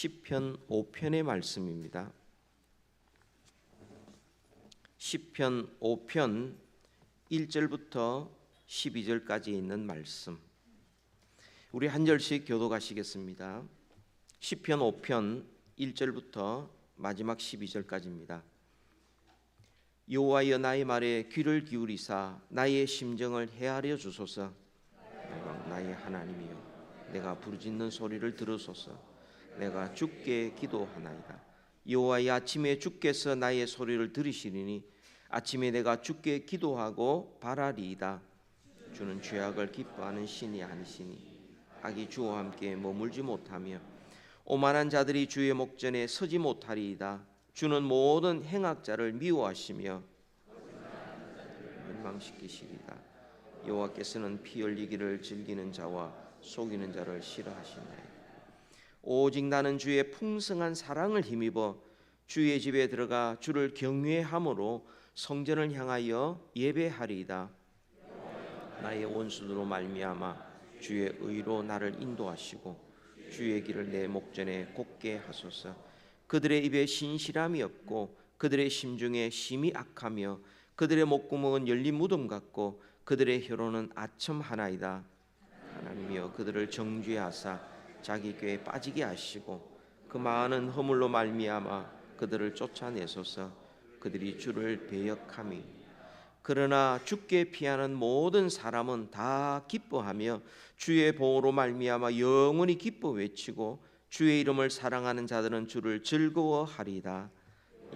시편 5편의 말씀입니다. 시편 5편 1절부터 12절까지 있는 말씀, 우리 한 절씩 교독하시겠습니다. 시편 5편 1절부터 마지막 12절까지입니다. 여호와여, 나의 말에 귀를 기울이사 나의 심정을 헤아려 주소서. 나의 하나님이여, 내가 부르짖는 소리를 들으소서. 내가 주께 기도하나이다. 여호와여, 아침에 주께서 나의 소리를 들으시리니 아침에 내가 주께 기도하고 바라리이다. 주는 죄악을 기뻐하는 신이 아니시니 악이 주와 함께 머물지 못하며 오만한 자들이 주의 목전에 서지 못하리이다. 주는 모든 행악자를 미워하시며 멸망시키시리이다. 여호와께서는 피 흘리기를 즐기는 자와 속이는 자를 싫어하시나이다. 오직 나는 주의 풍성한 사랑을 힘입어 주의 집에 들어가 주를 경외함으로 성전을 향하여 예배하리이다. 나의 원수들로 말미암아 주의 의로 나를 인도하시고 주의 길을 내 목전에 곱게 하소서. 그들의 입에 신실함이 없고 그들의 심중에 심히 악하며 그들의 목구멍은 열린 무덤 같고 그들의 혀로는 아첨하나이다. 하나님이여, 그들을 정죄하사 자기 꾀에 빠지게 하시고 그 많은 허물로 말미암아 그들을 쫓아내소서. 그들이 주를 배역함이 그러나 주께 피하는 모든 사람은 다 기뻐하며 주의 보호로 말미암아 영원히 기뻐 외치고 주의 이름을 사랑하는 자들은 주를 즐거워하리이다.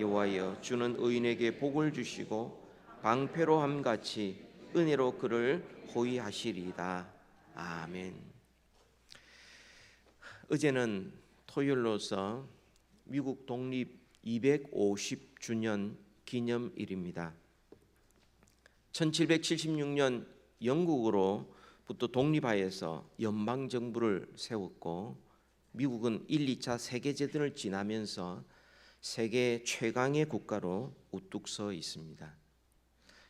여호와여, 주는 의인에게 복을 주시고 방패로 함같이 은혜로 그를 호위하시리이다. 아멘. 어제는 토요일로서 미국 독립 250주년 기념일입니다. 1776년 영국으로부터 독립하여서 연방정부를 세웠고 미국은 1, 2차 세계대전을 지나면서 세계 최강의 국가로 우뚝 서 있습니다.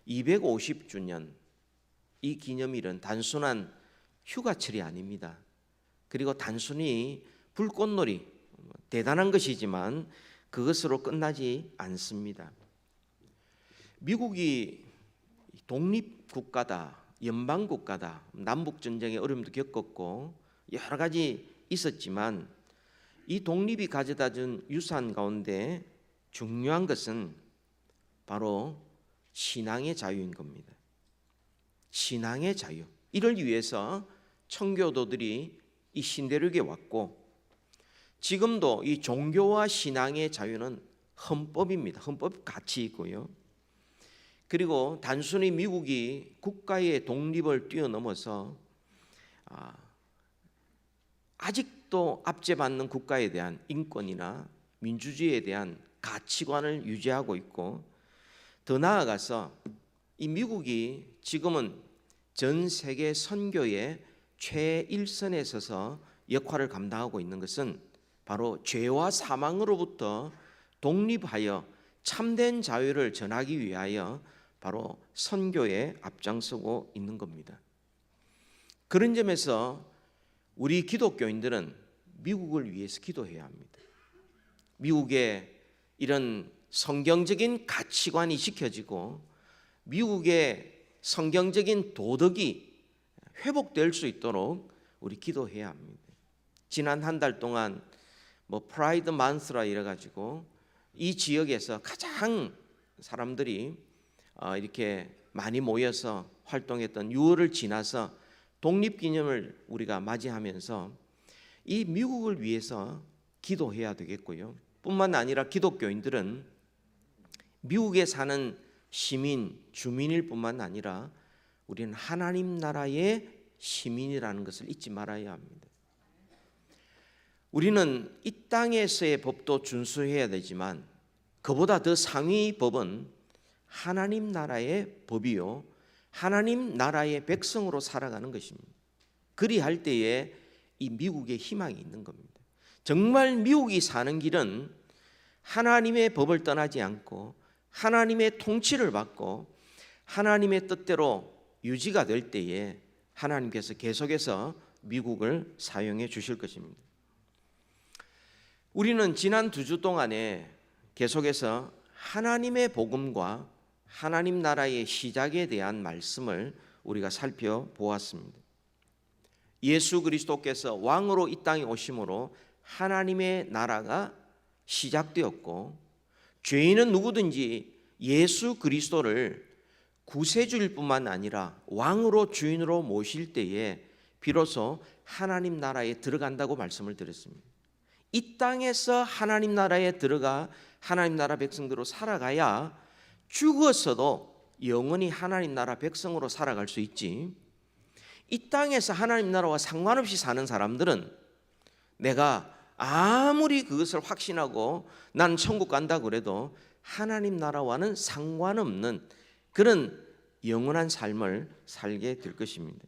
250주년, 이 기념일은 단순한 휴가철이 아닙니다. 그리고 단순히 불꽃놀이, 대단한 것이지만 그것으로 끝나지 않습니다. 미국이 독립국가다, 연방국가다, 남북전쟁의 어려움도 겪었고 여러 가지 있었지만 이 독립이 가져다준 유산 가운데 중요한 것은 바로 신앙의 자유인 겁니다. 신앙의 자유, 이를 위해서 청교도들이 이 신대륙에 왔고 지금도 이 종교와 신앙의 자유는 헌법입니다. 헌법 가치 있고요. 그리고 단순히 미국이 국가의 독립을 뛰어넘어서 아직도 압제받는 국가에 대한 인권이나 민주주의에 대한 가치관을 유지하고 있고 더 나아가서 이 미국이 지금은 전 세계 선교의 최일선에 서서 역할을 감당하고 있는 것은 바로 죄와 사망으로부터 독립하여 참된 자유를 전하기 위하여 바로 선교에 앞장서고 있는 겁니다. 그런 점에서 우리 기독교인들은 미국을 위해서 기도해야 합니다. 미국의 이런 성경적인 가치관이 지켜지고 미국의 성경적인 도덕이 회복될 수 있도록 우리 기도해야 합니다. 지난 한 달 동안 프라이드 만스라 이래가지고 이 지역에서 가장 사람들이 이렇게 많이 모여서 활동했던 6월을 지나서 독립기념을 우리가 맞이하면서 이 미국을 위해서 기도해야 되겠고요. 뿐만 아니라 기독교인들은 미국에 사는 시민, 주민일 뿐만 아니라 우리는 하나님 나라의 시민이라는 것을 잊지 말아야 합니다. 우리는 이 땅에서의 법도 준수해야 되지만 그보다 더 상위 법은 하나님 나라의 법이요, 하나님 나라의 백성으로 살아가는 것입니다. 그리할 때에 이 미국의 희망이 있는 겁니다. 정말 미국이 사는 길은 하나님의 법을 떠나지 않고 하나님의 통치를 받고 하나님의 뜻대로 유지가 될 때에 하나님께서 계속해서 미국을 사용해 주실 것입니다. 우리는 지난 2주 동안에 계속해서 하나님의 복음과 하나님 나라의 시작에 대한 말씀을 우리가 살펴보았습니다. 예수 그리스도께서 왕으로 이 땅에 오심으로 하나님의 나라가 시작되었고, 죄인은 누구든지 예수 그리스도를 구세주일 뿐만 아니라 왕으로 주인으로 모실 때에 비로소 하나님 나라에 들어간다고 말씀을 드렸습니다. 이 땅에서 하나님 나라에 들어가 하나님 나라 백성들로 살아가야 죽었어도 영원히 하나님 나라 백성으로 살아갈 수 있지, 이 땅에서 하나님 나라와 상관없이 사는 사람들은 내가 아무리 그것을 확신하고 난 천국 간다 그래도 하나님 나라와는 상관없는 그런 영원한 삶을 살게 될 것입니다.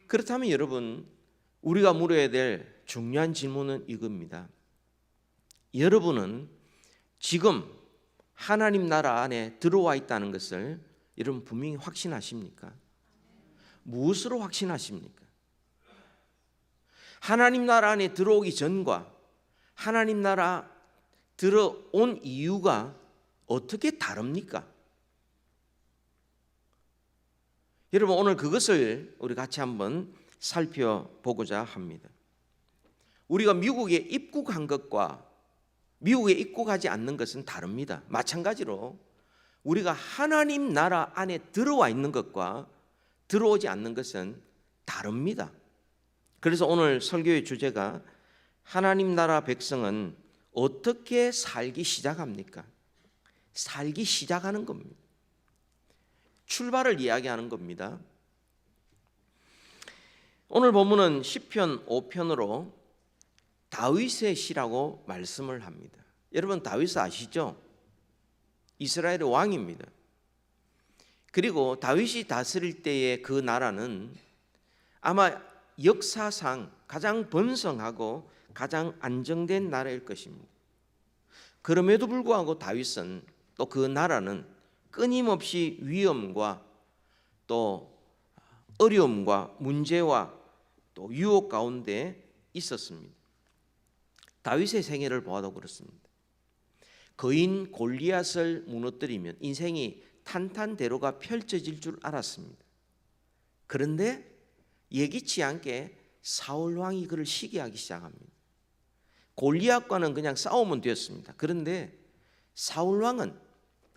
그렇다면 여러분, 우리가 물어야 될 중요한 질문은 이겁니다. 여러분은 지금 하나님 나라 안에 들어와 있다는 것을 여러분 분명히 확신하십니까? 무엇으로 확신하십니까? 하나님 나라 안에 들어오기 전과 하나님 나라 들어온 이유가 어떻게 다릅니까? 여러분, 오늘 그것을 우리 같이 한번 살펴보고자 합니다. 우리가 미국에 입국한 것과 미국에 입국하지 않는 것은 다릅니다. 마찬가지로 우리가 하나님 나라 안에 들어와 있는 것과 들어오지 않는 것은 다릅니다. 그래서 오늘 설교의 주제가 하나님 나라 백성은 어떻게 살기 시작합니까? 살기 시작하는 겁니다. 출발을 이야기하는 겁니다. 오늘 본문은 시편 5편으로 다윗의 시라고 말씀을 합니다. 여러분, 다윗 아시죠? 이스라엘의 왕입니다. 그리고 다윗이 다스릴 때의 그 나라는 아마 역사상 가장 번성하고 가장 안정된 나라일 것입니다. 그럼에도 불구하고 다윗은 또 그 나라는 끊임없이 위험과 또 어려움과 문제와 또 유혹 가운데 있었습니다. 다윗의 생애를 보아도 그렇습니다. 거인 골리앗을 무너뜨리면 인생이 탄탄대로가 펼쳐질 줄 알았습니다. 그런데 예기치 않게 사울 왕이 그를 시기하기 시작합니다. 골리앗과는 그냥 싸우면 되었습니다. 그런데 사울 왕은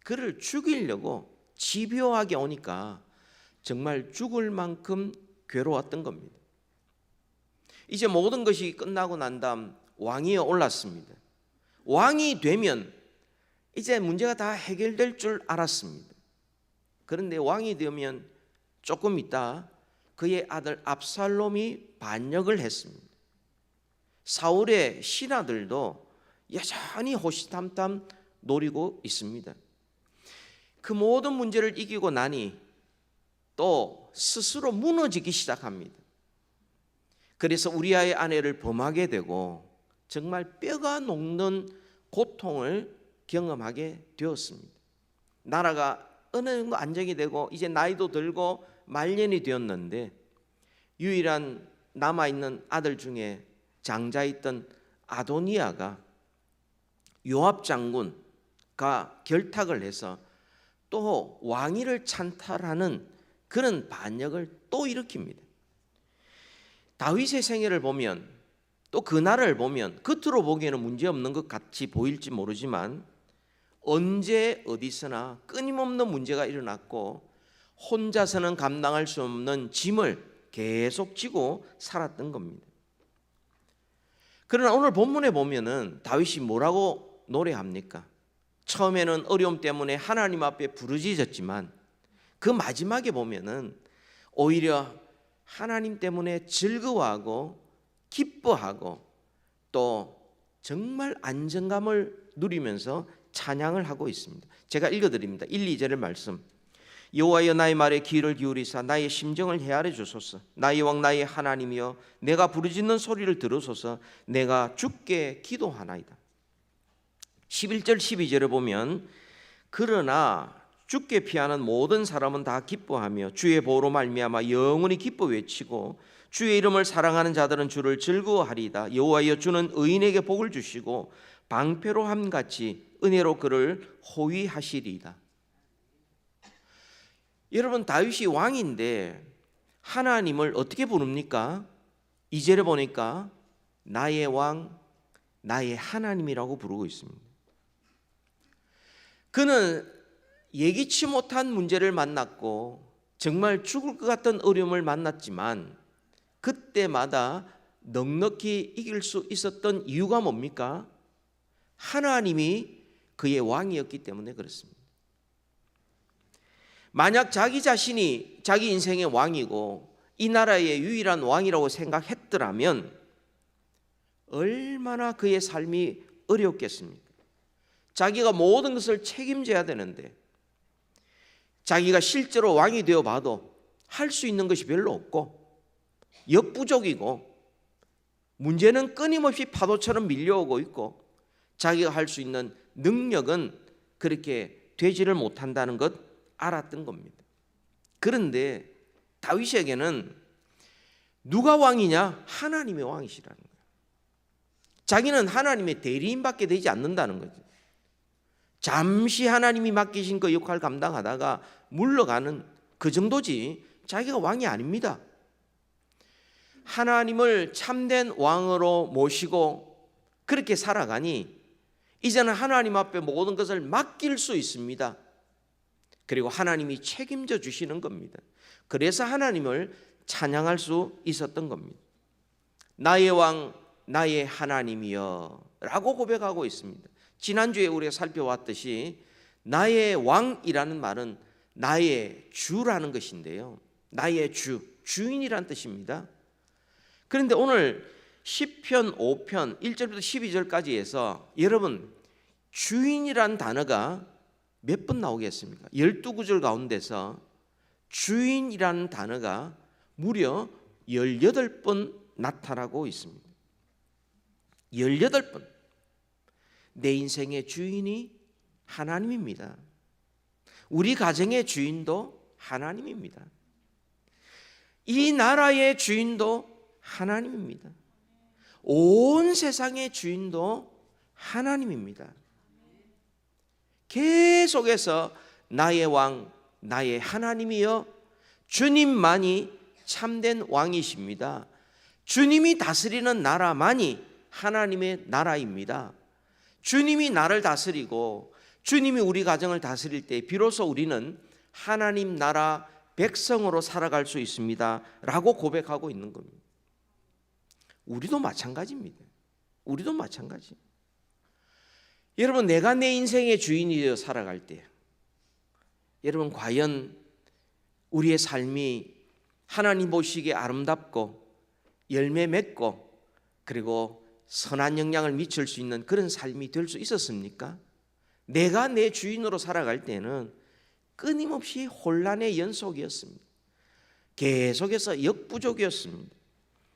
그를 죽이려고 집요하게 오니까 정말 죽을 만큼 괴로웠던 겁니다. 이제 모든 것이 끝나고 난 다음 왕위에 올랐습니다. 왕이 되면 이제 문제가 다 해결될 줄 알았습니다. 그런데 왕이 되면 조금 있다 그의 아들 압살롬이 반역을 했습니다. 사울의 신하들도 여전히 호시탐탐 노리고 있습니다. 그 모든 문제를 이기고 나니 또 스스로 무너지기 시작합니다. 그래서 우리아의 아내를 범하게 되고 정말 뼈가 녹는 고통을 경험하게 되었습니다. 나라가 어느 정도 안정이 되고 이제 나이도 들고 말년이 되었는데 유일한 남아있는 아들 중에 장자있던 아도니아가 요압 장군과 결탁을 해서 또 왕위를 찬탈하는 그런 반역을 또 일으킵니다. 다윗의 생애를 보면 또 그 나라를 보면 겉으로 보기에는 문제없는 것 같이 보일지 모르지만 언제 어디서나 끊임없는 문제가 일어났고 혼자서는 감당할 수 없는 짐을 계속 지고 살았던 겁니다. 그러나 오늘 본문에 보면은 다윗이 뭐라고 노래합니까? 처음에는 어려움 때문에 하나님 앞에 부르짖었지만 그 마지막에 보면은 오히려 하나님 때문에 즐거워하고 기뻐하고 또 정말 안정감을 누리면서 찬양을 하고 있습니다. 제가 읽어드립니다. 1, 2절의 말씀. 여호와여 나의 말에 귀를 기울이사 나의 심정을 헤아려 주소서. 나의 왕 나의 하나님이여 내가 부르짖는 소리를 들으소서. 내가 주께 기도하나이다. 11절 12절에 보면 그러나 주께 피하는 모든 사람은 다 기뻐하며 주의 보호로 말미암아 영원히 기뻐 외치고 주의 이름을 사랑하는 자들은 주를 즐거워하리이다. 여호와여, 주는 의인에게 복을 주시고 방패로 함같이 은혜로 그를 호위하시리이다. 여러분, 다윗이 왕인데 하나님을 어떻게 부릅니까? 2절에 보니까 나의 왕, 나의 하나님이라고 부르고 있습니다. 그는 예기치 못한 문제를 만났고 정말 죽을 것 같은 어려움을 만났지만 그때마다 넉넉히 이길 수 있었던 이유가 뭡니까? 하나님이 그의 왕이었기 때문에 그렇습니다. 만약 자기 자신이 자기 인생의 왕이고 이 나라의 유일한 왕이라고 생각했더라면 얼마나 그의 삶이 어렵겠습니까? 자기가 모든 것을 책임져야 되는데 자기가 실제로 왕이 되어 봐도 할 수 있는 것이 별로 없고 역부족이고 문제는 끊임없이 파도처럼 밀려오고 있고 자기가 할 수 있는 능력은 그렇게 되지를 못한다는 것 알았던 겁니다. 그런데 다윗에게는 누가 왕이냐? 하나님의 왕이시라는 거예요. 자기는 하나님의 대리인밖에 되지 않는다는 거죠. 잠시 하나님이 맡기신 그 역할 감당하다가 물러가는 그 정도지 자기가 왕이 아닙니다. 하나님을 참된 왕으로 모시고 그렇게 살아가니 이제는 하나님 앞에 모든 것을 맡길 수 있습니다. 그리고 하나님이 책임져 주시는 겁니다. 그래서 하나님을 찬양할 수 있었던 겁니다. 나의 왕, 나의 하나님이여 라고 고백하고 있습니다. 지난주에 우리가 살펴봤듯이 나의 왕이라는 말은 나의 주라는 것인데요. 나의 주, 주인이란 뜻입니다. 그런데 오늘 시편 5편 1절부터 12절까지 해서 여러분 주인이란 단어가 몇 번 나오겠습니까? 12구절 가운데서 주인이라는 단어가 무려 18번 나타나고 있습니다. 18번. 내 인생의 주인이 하나님입니다. 우리 가정의 주인도 하나님입니다. 이 나라의 주인도 하나님입니다. 온 세상의 주인도 하나님입니다. 계속해서 나의 왕, 나의 하나님이여 주님만이 참된 왕이십니다. 주님이 다스리는 나라만이 하나님의 나라입니다. 주님이 나를 다스리고 주님이 우리 가정을 다스릴 때 비로소 우리는 하나님 나라 백성으로 살아갈 수 있습니다 라고 고백하고 있는 겁니다. 우리도 마찬가지입니다. 우리도 마찬가지. 여러분, 내가 내 인생의 주인이 되어 살아갈 때 여러분 과연 우리의 삶이 하나님 보시기에 아름답고 열매 맺고 그리고 선한 영향을 미칠 수 있는 그런 삶이 될 수 있었습니까? 내가 내 주인으로 살아갈 때는 끊임없이 혼란의 연속이었습니다. 계속해서 역부족이었습니다.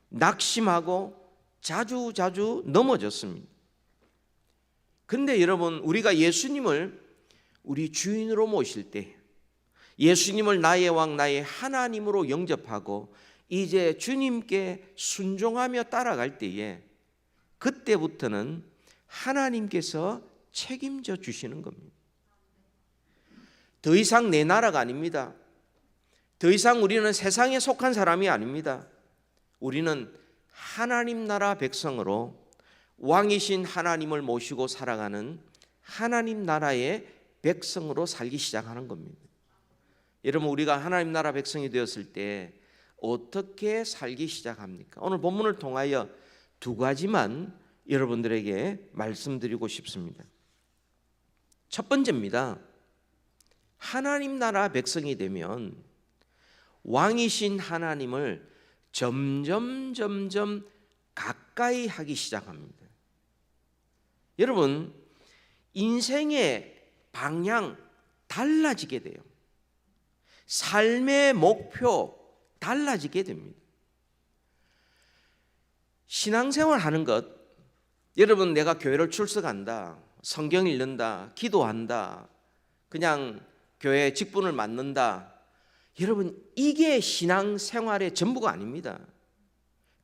낙심하고 자주 넘어졌습니다. 그런데 여러분, 우리가 예수님을 우리 주인으로 모실 때, 예수님을 나의 왕, 나의 하나님으로 영접하고 이제 주님께 순종하며 따라갈 때에 그때부터는 하나님께서 책임져 주시는 겁니다. 더 이상 내 나라가 아닙니다. 더 이상 우리는 세상에 속한 사람이 아닙니다. 우리는 하나님 나라 백성으로 왕이신 하나님을 모시고 살아가는 하나님 나라의 백성으로 살기 시작하는 겁니다. 여러분, 우리가 하나님 나라 백성이 되었을 때 어떻게 살기 시작합니까? 오늘 본문을 통하여 두 가지만 여러분들에게 말씀드리고 싶습니다. 첫 번째입니다. 하나님 나라 백성이 되면 왕이신 하나님을 점점 가까이 하기 시작합니다. 여러분, 인생의 방향 달라지게 돼요. 삶의 목표 달라지게 됩니다. 신앙생활 하는 것, 여러분 내가 교회를 출석한다, 성경 읽는다, 기도한다, 그냥 교회 직분을 맡는다, 여러분 이게 신앙생활의 전부가 아닙니다.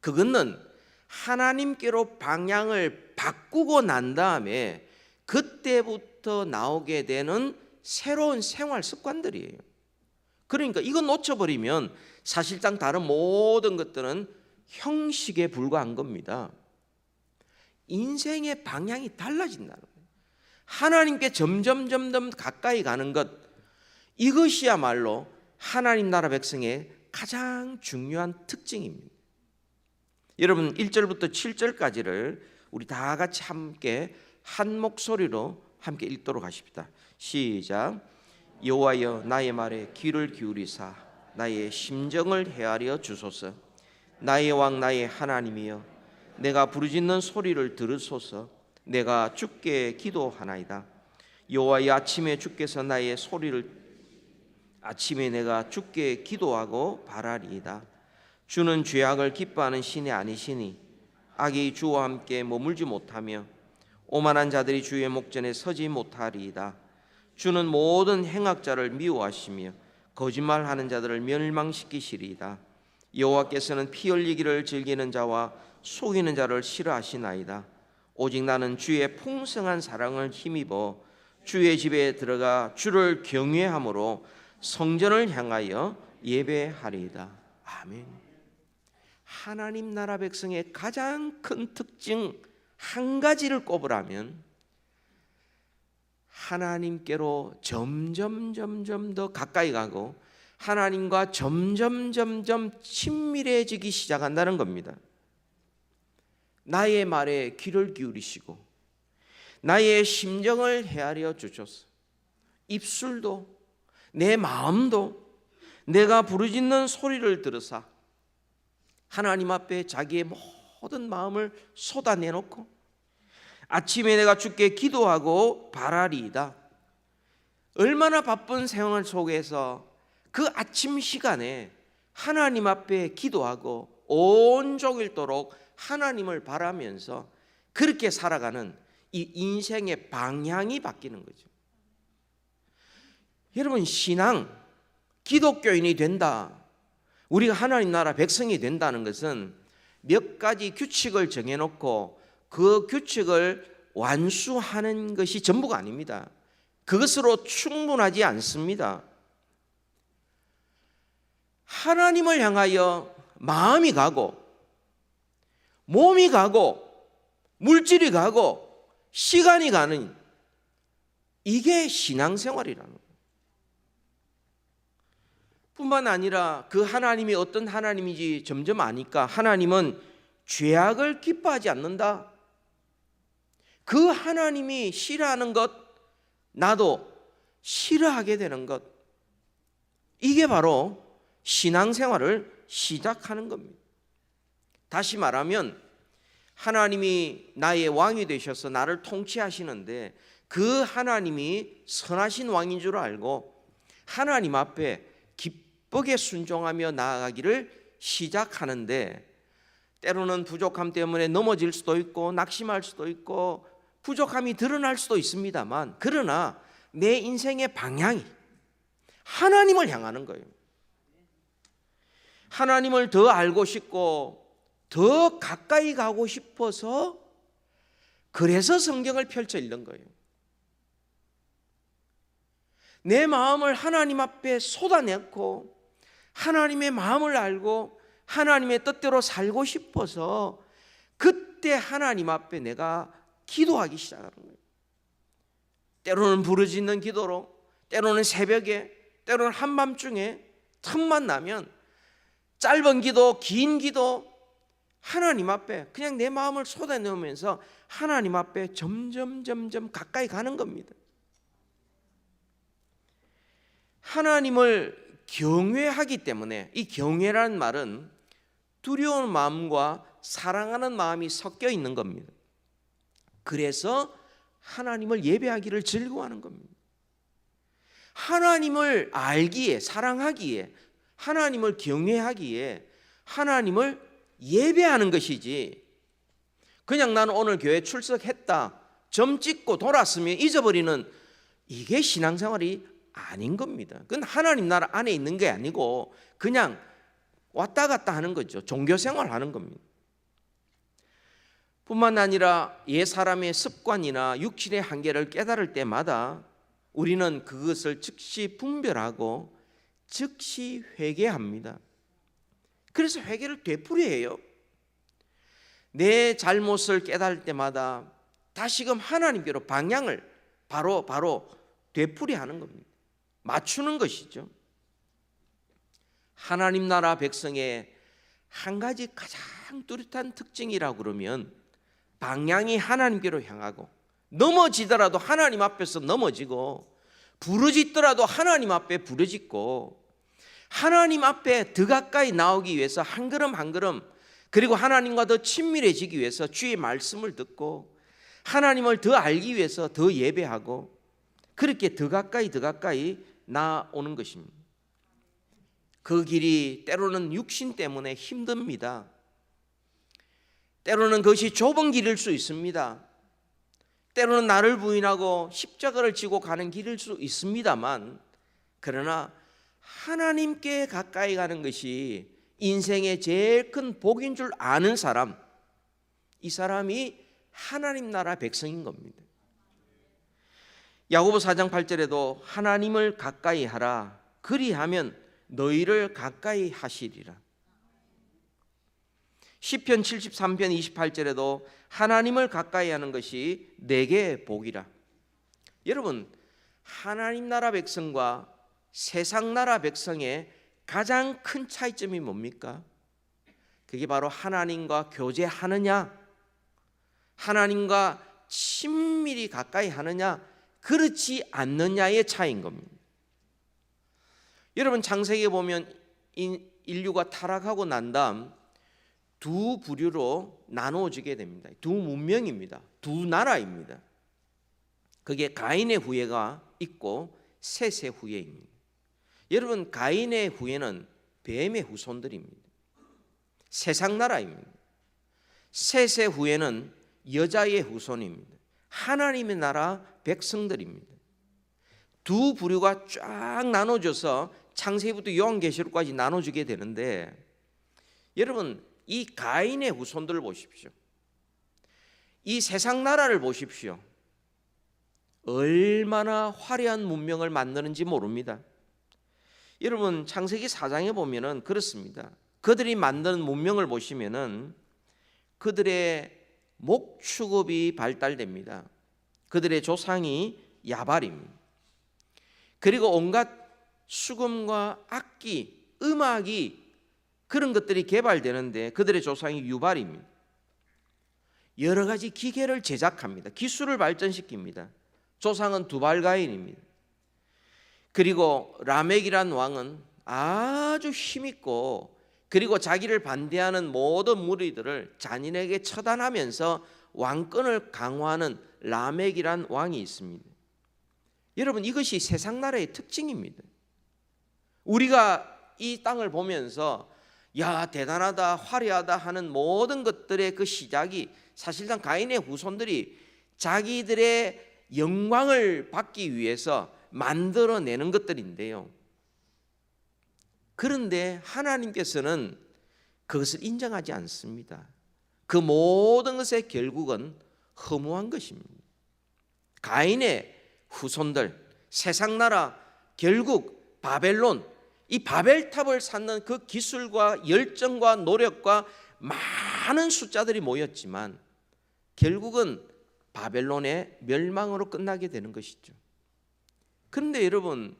그것은 하나님께로 방향을 바꾸고 난 다음에 그때부터 나오게 되는 새로운 생활 습관들이에요. 그러니까 이거 놓쳐버리면 사실상 다른 모든 것들은 형식에 불과한 겁니다. 인생의 방향이 달라진다는 거예요. 하나님께 점점 가까이 가는 것, 이것이야말로 하나님 나라 백성의 가장 중요한 특징입니다. 여러분 1절부터 7절까지를 우리 다 같이 함께 한 목소리로 함께 읽도록 하십시다. 시작. 여호와여 나의 말에 귀를 기울이사 나의 심정을 헤아려 주소서. 나의 왕 나의 하나님이여 내가 부르짖는 소리를 들으소서. 내가 주께 기도하나이다. 여호와여 아침에 주께서 나의 소리를 아침에 내가 주께 기도하고 바라리이다. 주는 죄악을 기뻐하는 신이 아니시니 악이 주와 함께 머물지 못하며 오만한 자들이 주의 목전에 서지 못하리이다. 주는 모든 행악자를 미워하시며 거짓말하는 자들을 멸망시키시리이다. 여호와께서는 피 흘리기를 즐기는 자와 속이는 자를 싫어하시나이다. 오직 나는 주의 풍성한 사랑을 힘입어 주의 집에 들어가 주를 경외함으로 성전을 향하여 예배하리이다. 아멘. 하나님 나라 백성의 가장 큰 특징 한 가지를 꼽으라면 하나님께로 점점 더 가까이 가고 하나님과 점점 친밀해지기 시작한다는 겁니다. 나의 말에 귀를 기울이시고 나의 심정을 헤아려 주소서. 입술도 내 마음도 내가 부르짖는 소리를 들으사 하나님 앞에 자기의 모든 마음을 쏟아내놓고 아침에 내가 주께 기도하고 바라리이다. 얼마나 바쁜 생활 속에서 그 아침 시간에 하나님 앞에 기도하고 온종일도록 하나님을 바라면서 그렇게 살아가는 이 인생의 방향이 바뀌는 거죠. 여러분 신앙, 기독교인이 된다, 우리가 하나님 나라 백성이 된다는 것은 몇 가지 규칙을 정해놓고 그 규칙을 완수하는 것이 전부가 아닙니다. 그것으로 충분하지 않습니다. 하나님을 향하여 마음이 가고 몸이 가고 물질이 가고 시간이 가는 이게 신앙생활이라는 거예요. 뿐만 아니라 그 하나님이 어떤 하나님인지 점점 아니까 하나님은 죄악을 기뻐하지 않는다. 그 하나님이 싫어하는 것 나도 싫어하게 되는 것, 이게 바로 신앙생활을 시작하는 겁니다. 다시 말하면 하나님이 나의 왕이 되셔서 나를 통치하시는데 그 하나님이 선하신 왕인 줄 알고 하나님 앞에 기쁘게 순종하며 나아가기를 시작하는데 때로는 부족함 때문에 넘어질 수도 있고 낙심할 수도 있고 부족함이 드러날 수도 있습니다만 그러나 내 인생의 방향이 하나님을 향하는 거예요. 하나님을 더 알고 싶고 더 가까이 가고 싶어서 그래서 성경을 펼쳐 읽는 거예요. 내 마음을 하나님 앞에 쏟아내고 하나님의 마음을 알고 하나님의 뜻대로 살고 싶어서 그때 하나님 앞에 내가 기도하기 시작하는 거예요. 때로는 부르짖는 기도로, 때로는 새벽에, 때로는 한밤중에 틈만 나면 짧은 기도, 긴 기도 하나님 앞에 그냥 내 마음을 쏟아내면서 하나님 앞에 점점 가까이 가는 겁니다. 하나님을 경외하기 때문에 이 경외라는 말은 두려운 마음과 사랑하는 마음이 섞여 있는 겁니다. 그래서 하나님을 예배하기를 즐거워하는 겁니다. 하나님을 알기에, 사랑하기에, 하나님을 경외하기에 하나님을 예배하는 것이지 그냥 나는 오늘 교회 출석했다 점 찍고 돌았으면 잊어버리는 이게 신앙생활이 아닌 겁니다. 그건 하나님 나라 안에 있는 게 아니고 그냥 왔다 갔다 하는 거죠. 종교생활 하는 겁니다. 뿐만 아니라 옛 사람의 습관이나 육신의 한계를 깨달을 때마다 우리는 그것을 즉시 분별하고 즉시 회개합니다. 그래서 회개를 되풀이해요. 내 잘못을 깨달을 때마다 다시금 하나님께로 방향을 바로 되풀이하는 겁니다. 맞추는 것이죠. 하나님 나라 백성의 한 가지 가장 뚜렷한 특징이라고 그러면 방향이 하나님께로 향하고, 넘어지더라도 하나님 앞에서 넘어지고, 부르짖더라도 하나님 앞에 부르짖고, 하나님 앞에 더 가까이 나오기 위해서 한 걸음 한 걸음, 그리고 하나님과 더 친밀해지기 위해서 주의 말씀을 듣고 하나님을 더 알기 위해서 더 예배하고, 그렇게 더 가까이 나오는 것입니다. 그 길이 때로는 육신 때문에 힘듭니다. 때로는 그것이 좁은 길일 수 있습니다. 때로는 나를 부인하고 십자가를 지고 가는 길일 수 있습니다만, 그러나 하나님께 가까이 가는 것이 인생의 제일 큰 복인 줄 아는 사람, 이 사람이 하나님 나라 백성인 겁니다. 야고보 4장 8절에도 하나님을 가까이 하라, 그리하면 너희를 가까이 하시리라. 시편 73편 28절에도 하나님을 가까이 하는 것이 내게 복이라. 여러분, 하나님 나라 백성과 세상 나라 백성의 가장 큰 차이점이 뭡니까? 그게 바로 하나님과 교제하느냐, 하나님과 친밀히 가까이 하느냐, 그렇지 않느냐의 차이인 겁니다. 여러분, 창세기에 보면 인류가 타락하고 난 다음 두 부류로 나누어지게 됩니다. 두 문명입니다. 두 나라입니다. 그게 가인의 후예가 있고 셋의 후예입니다. 여러분, 가인의 후예는 뱀의 후손들입니다. 세상 나라입니다. 셋의 후예는 여자의 후손입니다. 하나님의 나라 백성들입니다. 두 부류가 쫙 나눠져서 창세기부터 요한계시록까지 나눠지게 되는데, 여러분, 이 가인의 후손들을 보십시오. 이 세상 나라를 보십시오. 얼마나 화려한 문명을 만드는지 모릅니다. 여러분, 창세기 4장에 보면은 그렇습니다. 그들이 만든 문명을 보시면은 그들의 목축업이 발달됩니다. 그들의 조상이 야발입니다. 그리고 온갖 수금과 악기, 음악이, 그런 것들이 개발되는데 그들의 조상이 유발입니다. 여러 가지 기계를 제작합니다. 기술을 발전시킵니다. 조상은 두발가인입니다. 그리고 라멕이란 왕은 아주 힘있고, 그리고 자기를 반대하는 모든 무리들을 잔인하게 처단하면서 왕권을 강화하는 라멕이란 왕이 있습니다. 여러분, 이것이 세상 나라의 특징입니다. 우리가 이 땅을 보면서 야, 대단하다, 화려하다 하는 모든 것들의 그 시작이 사실상 가인의 후손들이 자기들의 영광을 받기 위해서 만들어내는 것들인데요. 그런데 하나님께서는 그것을 인정하지 않습니다. 그 모든 것의 결국은 허무한 것입니다. 가인의 후손들, 세상 나라, 결국 바벨론, 이 바벨탑을 쌓는 그 기술과 열정과 노력과 많은 숫자들이 모였지만 결국은 바벨론의 멸망으로 끝나게 되는 것이죠. 그런데 여러분,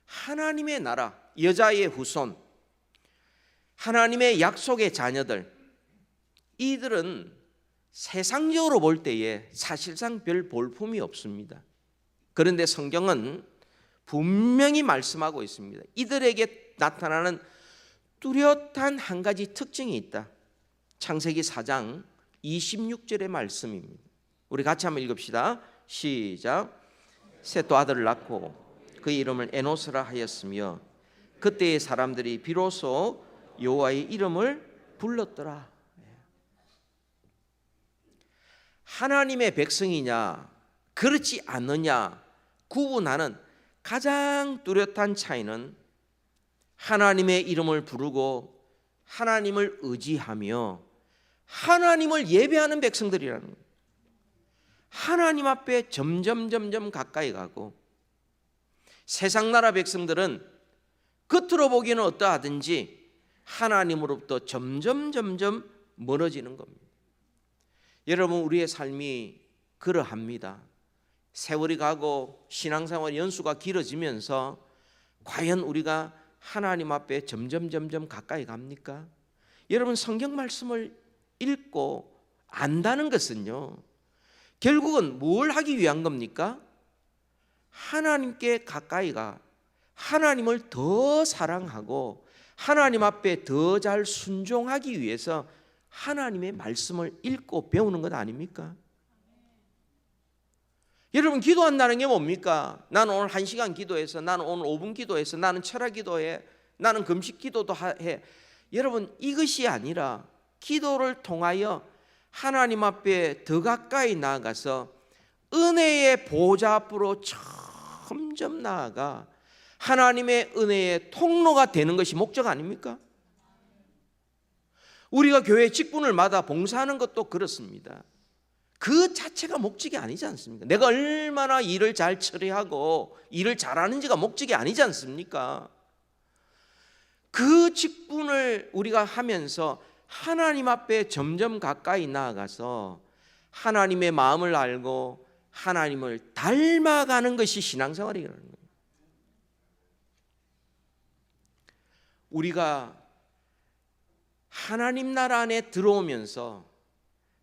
하나님의 나라, 여자의 후손, 하나님의 약속의 자녀들, 이들은 세상적으로 볼 때에 사실상 별 볼품이 없습니다. 그런데 성경은 분명히 말씀하고 있습니다. 이들에게 나타나는 뚜렷한 한 가지 특징이 있다. 창세기 4장 26절의 말씀입니다. 우리 같이 한번 읽읍시다. 시작. 셋도 아들을 낳고 그 이름을 에노스라 하였으며 그때의 사람들이 비로소 여호와의 이름을 불렀더라. 하나님의 백성이냐 그렇지 않느냐 구분하는 가장 뚜렷한 차이는 하나님의 이름을 부르고 하나님을 의지하며 하나님을 예배하는 백성들이라는 거예요. 하나님 앞에 점점 가까이 가고, 세상 나라 백성들은 겉으로 보기에는 어떠하든지 하나님으로부터 점점 멀어지는 겁니다. 여러분, 우리의 삶이 그러합니다. 세월이 가고 신앙생활 연수가 길어지면서 과연 우리가 하나님 앞에 점점 가까이 갑니까? 여러분, 성경 말씀을 읽고 안다는 것은요, 결국은 뭘 하기 위한 겁니까? 하나님께 가까이 가 하나님을 더 사랑하고 하나님 앞에 더 잘 순종하기 위해서 하나님의 말씀을 읽고 배우는 것 아닙니까? 여러분, 기도한다는 게 뭡니까? 나는 오늘 1시간 기도해서, 나는 오늘 5분 기도해서, 나는 철학 기도해, 나는 금식 기도도 해. 여러분, 이것이 아니라 기도를 통하여 하나님 앞에 더 가까이 나아가서 은혜의 보좌 앞으로 점점 나아가 하나님의 은혜의 통로가 되는 것이 목적 아닙니까? 우리가 교회 직분을마다 봉사하는 것도 그렇습니다. 그 자체가 목적이 아니지 않습니까? 내가 얼마나 일을 잘 처리하고 일을 잘하는지가 목적이 아니지 않습니까? 그 직분을 우리가 하면서 하나님 앞에 점점 가까이 나아가서 하나님의 마음을 알고 하나님을 닮아가는 것이 신앙생활이라는 거예요. 우리가 하나님 나라 안에 들어오면서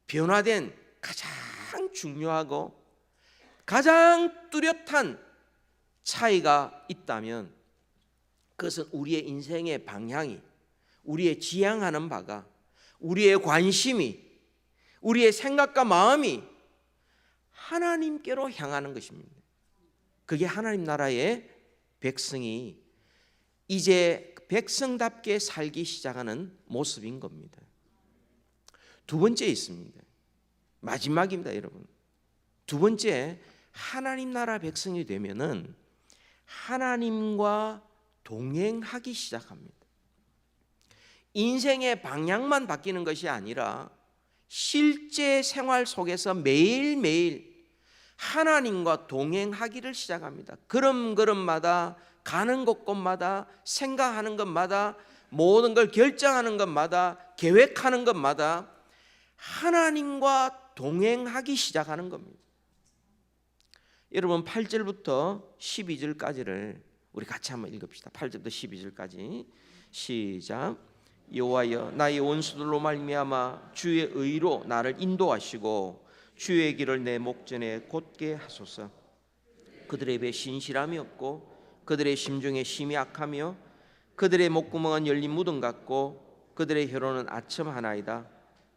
변화된 가장 중요하고 가장 뚜렷한 차이가 있다면 그것은 우리의 인생의 방향이, 우리의 지향하는 바가, 우리의 관심이, 우리의 생각과 마음이 하나님께로 향하는 것입니다. 그게 하나님 나라의 백성이 이제 백성답게 살기 시작하는 모습인 겁니다. 두 번째 있습니다. 마지막입니다, 여러분. 두 번째, 하나님 나라 백성이 되면은 하나님과 동행하기 시작합니다. 인생의 방향만 바뀌는 것이 아니라 실제 생활 속에서 매일매일 하나님과 동행하기를 시작합니다. 걸음걸음마다, 가는 곳곳마다, 생각하는 것마다, 모든 걸 결정하는 것마다, 계획하는 것마다 하나님과 동행하기 시작하는 겁니다. 여러분, 8절부터 12절까지를 우리 같이 한번 읽읍시다. 8절부터 12절까지 시작. 여호와여, 나의 원수들로 말미암아 주의 의로 나를 인도하시고 주의 길을 내 목전에 곧게 하소서. 그들의 입에 신실함이 없고 그들의 심중에 심히 악하며 그들의 목구멍은 열린 무덤 같고 그들의 혀로는 아첨 하나이다.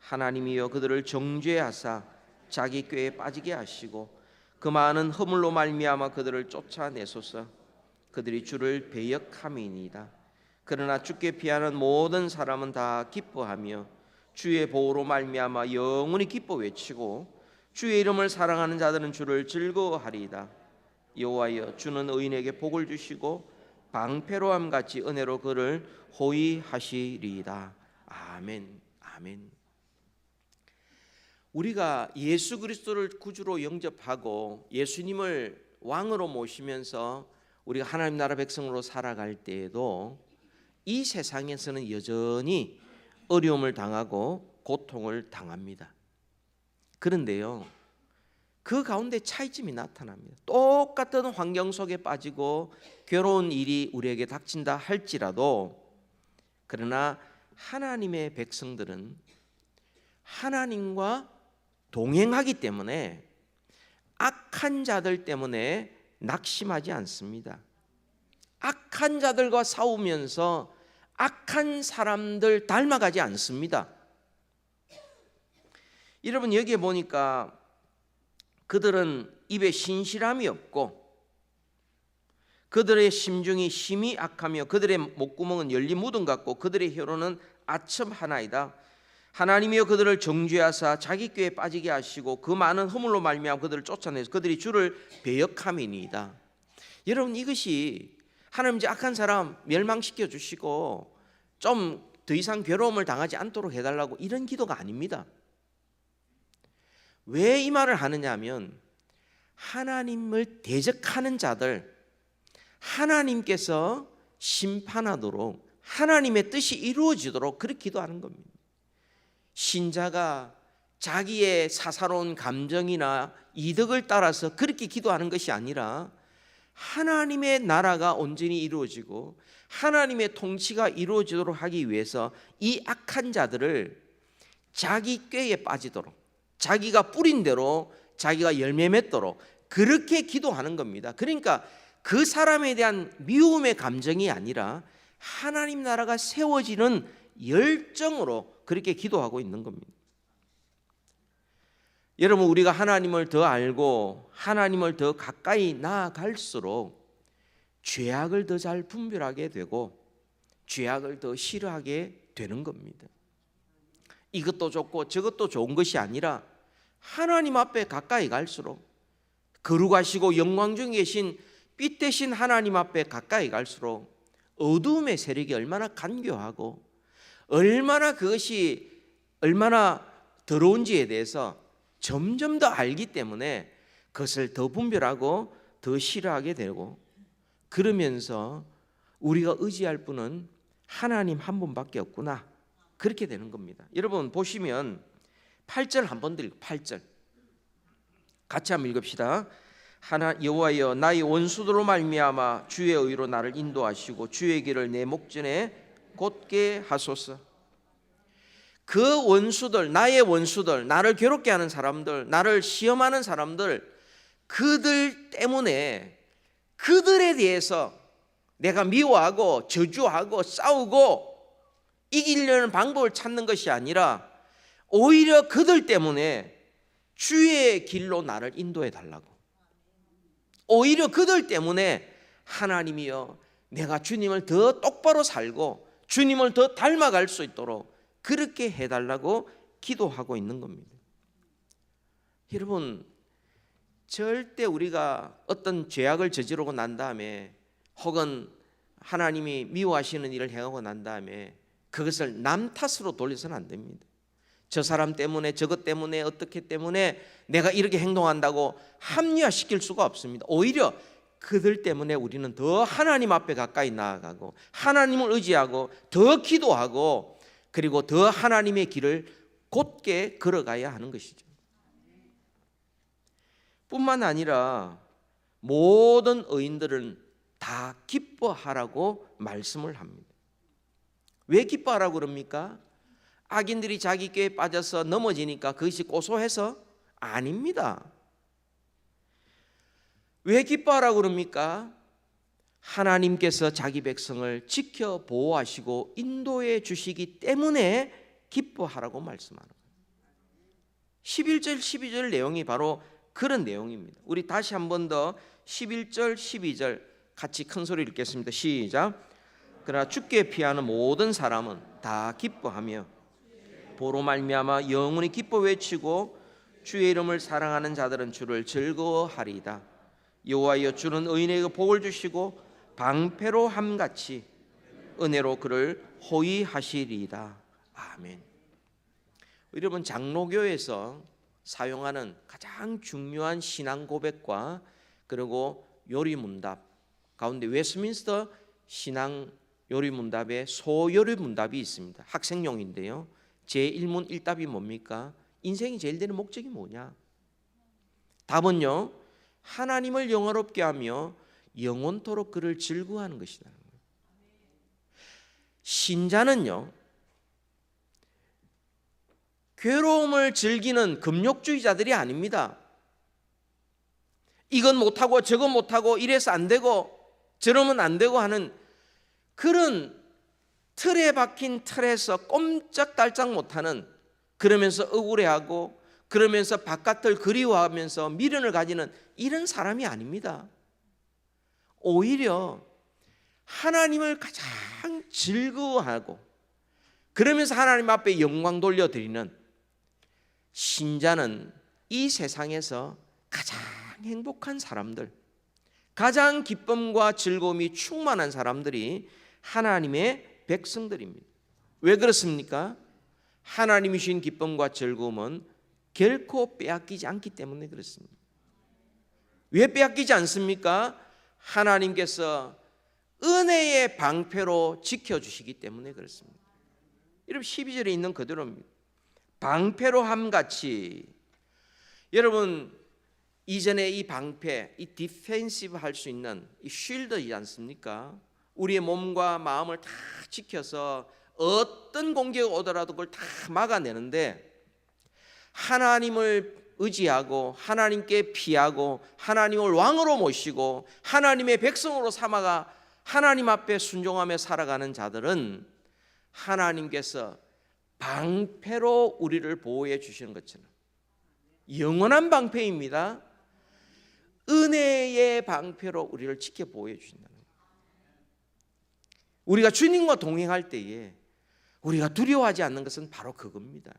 하나님이여, 그들을 정죄하사 자기 꾀에 빠지게 하시고 그 많은 허물로 말미암아 그들을 쫓아내소서. 그들이 주를 배역함이니이다. 그러나 주께 피하는 모든 사람은 다 기뻐하며 주의 보호로 말미암아 영원히 기뻐 외치고 주의 이름을 사랑하는 자들은 주를 즐거워하리이다. 여호와여, 주는 의인에게 복을 주시고 방패로함 같이 은혜로 그를 호위하시리이다. 아멘. 아멘. 우리가 예수 그리스도를 구주로 영접하고 예수님을 왕으로 모시면서 우리가 하나님 나라 백성으로 살아갈 때에도 이 세상에서는 여전히 어려움을 당하고 고통을 당합니다. 그런데요, 그 가운데 차이점이 나타납니다. 똑같은 환경 속에 빠지고 괴로운 일이 우리에게 닥친다 할지라도, 그러나 하나님의 백성들은 하나님과 동행하기 때문에 악한 자들 때문에 낙심하지 않습니다. 악한 자들과 싸우면서 악한 사람들 닮아가지 않습니다. 여러분, 여기에 보니까 그들은 입에 신실함이 없고 그들의 심중이 심히 악하며 그들의 목구멍은 열린 무덤 같고 그들의 혀로는 아첨 하나이다. 하나님이여, 그들을 정죄하사 자기 꾀에 빠지게 하시고 그 많은 허물로 말미암아 그들을 쫓아내서 그들이 주를 배역함이니이다. 여러분, 이것이 하나님 이제 악한 사람 멸망시켜 주시고 좀 더 이상 괴로움을 당하지 않도록 해달라고 이런 기도가 아닙니다. 왜 이 말을 하느냐 하면 하나님을 대적하는 자들, 하나님께서 심판하도록 하나님의 뜻이 이루어지도록 그렇게 기도하는 겁니다. 신자가 자기의 사사로운 감정이나 이득을 따라서 그렇게 기도하는 것이 아니라 하나님의 나라가 온전히 이루어지고 하나님의 통치가 이루어지도록 하기 위해서 이 악한 자들을 자기 꾀에 빠지도록, 자기가 뿌린 대로 자기가 열매 맺도록 그렇게 기도하는 겁니다. 그러니까 그 사람에 대한 미움의 감정이 아니라 하나님 나라가 세워지는 열정으로 그렇게 기도하고 있는 겁니다. 여러분, 우리가 하나님을 더 알고 하나님을 더 가까이 나아갈수록 죄악을 더 잘 분별하게 되고 죄악을 더 싫어하게 되는 겁니다. 이것도 좋고 저것도 좋은 것이 아니라 하나님 앞에 가까이 갈수록, 거룩하시고 영광 중에 계신 빛되신 하나님 앞에 가까이 갈수록 어두움의 세력이 얼마나 간교하고 얼마나 그것이 얼마나 더러운지에 대해서 점점 더 알기 때문에 그것을 더 분별하고 더 싫어하게 되고, 그러면서 우리가 의지할 분은 하나님 한 분밖에 없구나, 그렇게 되는 겁니다. 여러분 보시면 8절 한번 들고, 8절 같이 한번 읽읍시다. 여호와여, 나의 원수들로 말미암아 주의 의로 나를 인도하시고 주의 길을 내 목전에 곧게 하소서. 그 원수들, 나의 원수들, 나를 괴롭게 하는 사람들, 나를 시험하는 사람들, 그들 때문에 그들에 대해서 내가 미워하고 저주하고 싸우고 이기려는 방법을 찾는 것이 아니라 오히려 그들 때문에 주의 길로 나를 인도해 달라고, 오히려 그들 때문에 하나님이여 내가 주님을 더 똑바로 살고 주님을 더 닮아갈 수 있도록 그렇게 해달라고 기도하고 있는 겁니다. 여러분, 절대 우리가 어떤 죄악을 저지르고 난 다음에 혹은 하나님이 미워하시는 일을 행하고 난 다음에 그것을 남 탓으로 돌려서는 안 됩니다. 저 사람 때문에, 저것 때문에, 어떻게 때문에 내가 이렇게 행동한다고 합리화시킬 수가 없습니다. 오히려 그들 때문에 우리는 더 하나님 앞에 가까이 나아가고 하나님을 의지하고 더 기도하고 그리고 더 하나님의 길을 곧게 걸어가야 하는 것이죠. 뿐만 아니라 모든 의인들은 다 기뻐하라고 말씀을 합니다. 왜 기뻐하라고 그럽니까? 악인들이 자기 꾀에 빠져서 넘어지니까 그것이 고소해서? 아닙니다. 왜 기뻐하라고 그럽니까? 하나님께서 자기 백성을 지켜 보호하시고 인도해 주시기 때문에 기뻐하라고 말씀하는 거예요. 11절 12절 내용이 바로 그런 내용입니다. 우리 다시 한 번 더 11절 12절 같이 큰 소리 읽겠습니다. 시작. 그러나 주께 피하는 모든 사람은 다 기뻐하며 보로 말미암아 영원히 기뻐 외치고 주의 이름을 사랑하는 자들은 주를 즐거워하리이다. 여호와여, 주는 의인에게 복을 주시고 방패로 함같이 은혜로 그를 호위하시리이다. 아멘. 여러분, 장로교에서 사용하는 가장 중요한 신앙 고백과 그리고 요리문답 가운데 웨스트민스터 신앙 요리문답에 소요리문답이 있습니다. 학생용인데요. 제1문 1답이 뭡니까? 인생이 제일 되는 목적이 뭐냐? 답은요, 하나님을 영화롭게 하며 영원토록 그를 즐거워하는 것이다. 신자는요, 괴로움을 즐기는 금욕주의자들이 아닙니다. 이건 못하고 저건 못하고 이래서 안 되고 저러면 안 되고 하는 그런 틀에 박힌 틀에서 꼼짝달싹 못하는, 그러면서 억울해하고 그러면서 바깥을 그리워하면서 미련을 가지는 이런 사람이 아닙니다. 오히려 하나님을 가장 즐거워하고 그러면서 하나님 앞에 영광 돌려드리는 신자는 이 세상에서 가장 행복한 사람들, 가장 기쁨과 즐거움이 충만한 사람들이 하나님의 백성들입니다. 왜 그렇습니까? 하나님이 주신 기쁨과 즐거움은 결코 빼앗기지 않기 때문에 그렇습니다. 왜 빼앗기지 않습니까? 하나님께서 은혜의 방패로 지켜주시기 때문에 그렇습니다. 여러분 12절에 있는 그대로입니다. 방패로 함같이. 여러분 이전에 이 방패, 이 디펜시브 할 수 있는 이 쉴드이지 않습니까? 우리의 몸과 마음을 다 지켜서 어떤 공격이 오더라도 그걸 다 막아내는데, 하나님을 의지하고 하나님께 피하고 하나님을 왕으로 모시고 하나님의 백성으로 삼아가 하나님 앞에 순종하며 살아가는 자들은 하나님께서 방패로 우리를 보호해 주시는 것처럼, 영원한 방패입니다. 은혜의 방패로 우리를 지켜 보호해 주신다는 거예요. 우리가 주님과 동행할 때에 우리가 두려워하지 않는 것은 바로 그겁니다.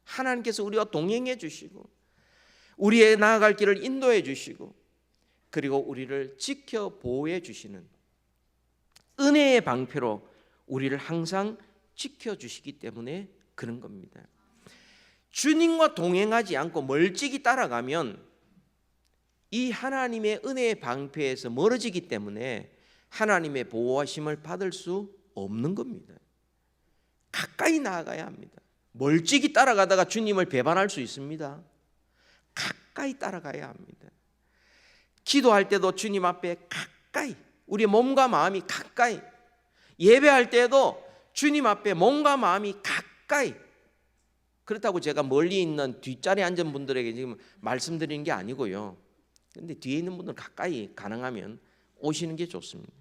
하나님께서 우리와 동행해 주시고 우리의 나아갈 길을 인도해 주시고 그리고 우리를 지켜 보호해 주시는 은혜의 방패로 우리를 항상 지켜주시기 때문에 그런 겁니다. 주님과 동행하지 않고 멀찍이 따라가면 이 하나님의 은혜의 방패에서 멀어지기 때문에 하나님의 보호하심을 받을 수 없는 겁니다. 가까이 나아가야 합니다. 멀찍이 따라가다가 주님을 배반할 수 있습니다. 가까이 따라가야 합니다. 기도할 때도 주님 앞에 가까이, 우리의 몸과 마음이 가까이, 예배할 때도 주님 앞에 몸과 마음이 가까이. 그렇다고 제가 멀리 있는 뒷자리에 앉은 분들에게 지금 말씀드리는 게 아니고요. 그런데 뒤에 있는 분들 가까이 가능하면 오시는 게 좋습니다.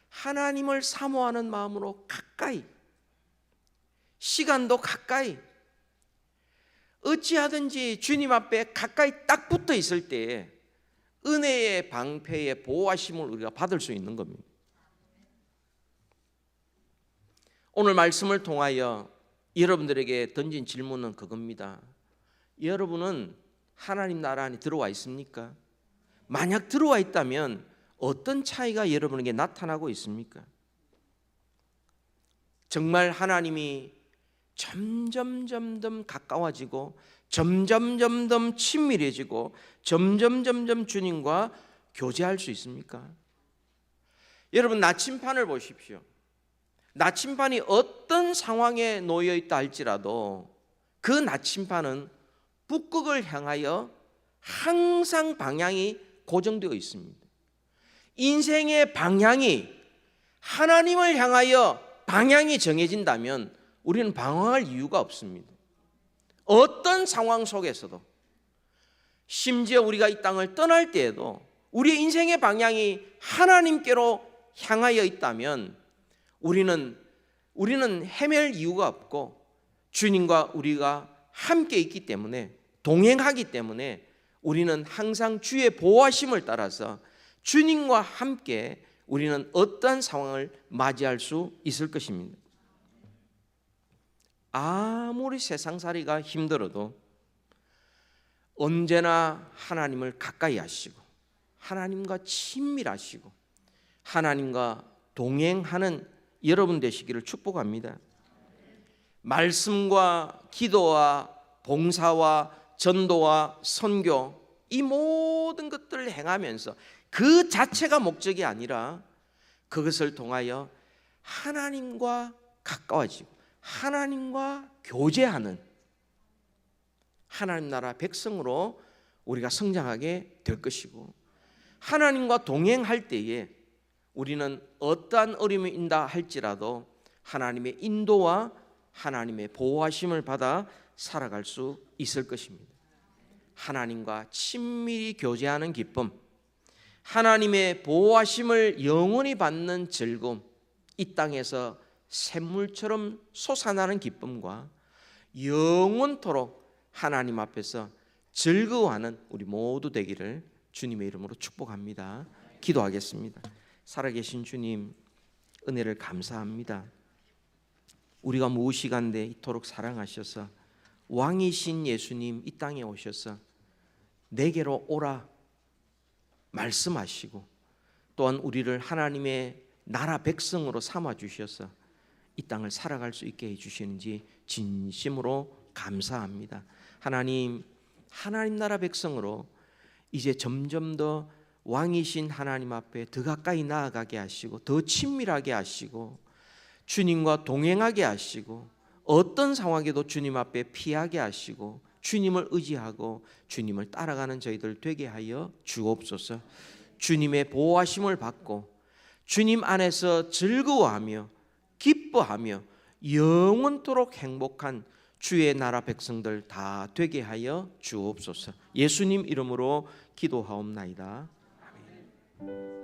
하나님을 사모하는 마음으로 가까이, 시간도 가까이, 어찌하든지 주님 앞에 가까이 딱 붙어 있을 때 은혜의 방패의 보호하심을 우리가 받을 수 있는 겁니다. 오늘 말씀을 통하여 여러분들에게 던진 질문은 그겁니다. 여러분은 하나님 나라 안에 들어와 있습니까? 만약 들어와 있다면 어떤 차이가 여러분에게 나타나고 있습니까? 정말 하나님이 점점 가까워지고 점점 친밀해지고 점점 주님과 교제할 수 있습니까? 여러분 나침판을 보십시오. 나침판이 어떤 상황에 놓여 있다 할지라도 그 나침판은 북극을 향하여 항상 방향이 고정되어 있습니다. 인생의 방향이 하나님을 향하여 방향이 정해진다면 우리는 방황할 이유가 없습니다. 어떤 상황 속에서도, 심지어 우리가 이 땅을 떠날 때에도 우리의 인생의 방향이 하나님께로 향하여 있다면 우리는 헤맬 이유가 없고 주님과 우리가 함께 있기 때문에, 동행하기 때문에 우리는 항상 주의 보호하심을 따라서 주님과 함께 우리는 어떠한 상황을 맞이할 수 있을 것입니다. 아무리 세상살이가 힘들어도 언제나 하나님을 가까이 하시고 하나님과 친밀하시고 하나님과 동행하는 여러분 되시기를 축복합니다. 말씀과 기도와 봉사와 전도와 선교, 이 모든 것들을 행하면서 그 자체가 목적이 아니라 그것을 통하여 하나님과 가까워지고 하나님과 교제하는 하나님 나라 백성으로 우리가 성장하게 될 것이고, 하나님과 동행할 때에 우리는 어떠한 어려움이 있다 할지라도 하나님의 인도와 하나님의 보호하심을 받아 살아갈 수 있을 것입니다. 하나님과 친밀히 교제하는 기쁨, 하나님의 보호하심을 영원히 받는 즐거움, 이 땅에서 샘물처럼 솟아나는 기쁨과 영원토록 하나님 앞에서 즐거워하는 우리 모두 되기를 주님의 이름으로 축복합니다. 기도하겠습니다. 살아계신 주님, 은혜를 감사합니다. 우리가 무엇이간데 이토록 사랑하셔서 왕이신 예수님 이 땅에 오셔서 내게로 오라 말씀하시고, 또한 우리를 하나님의 나라 백성으로 삼아 주셔서 이 땅을 살아갈 수 있게 해주시는지 진심으로 감사합니다. 하나님 나라 백성으로 이제 점점 더 왕이신 하나님 앞에 더 가까이 나아가게 하시고 더 친밀하게 하시고 주님과 동행하게 하시고 어떤 상황에도 주님 앞에 피하게 하시고 주님을 의지하고 주님을 따라가는 저희들 되게 하여 주옵소서. 주님의 보호하심을 받고 주님 안에서 즐거워하며 기뻐하며 영원토록 행복한 주의 나라 백성들 다 되게 하여 주옵소서. 예수님 이름으로 기도하옵나이다. 아멘.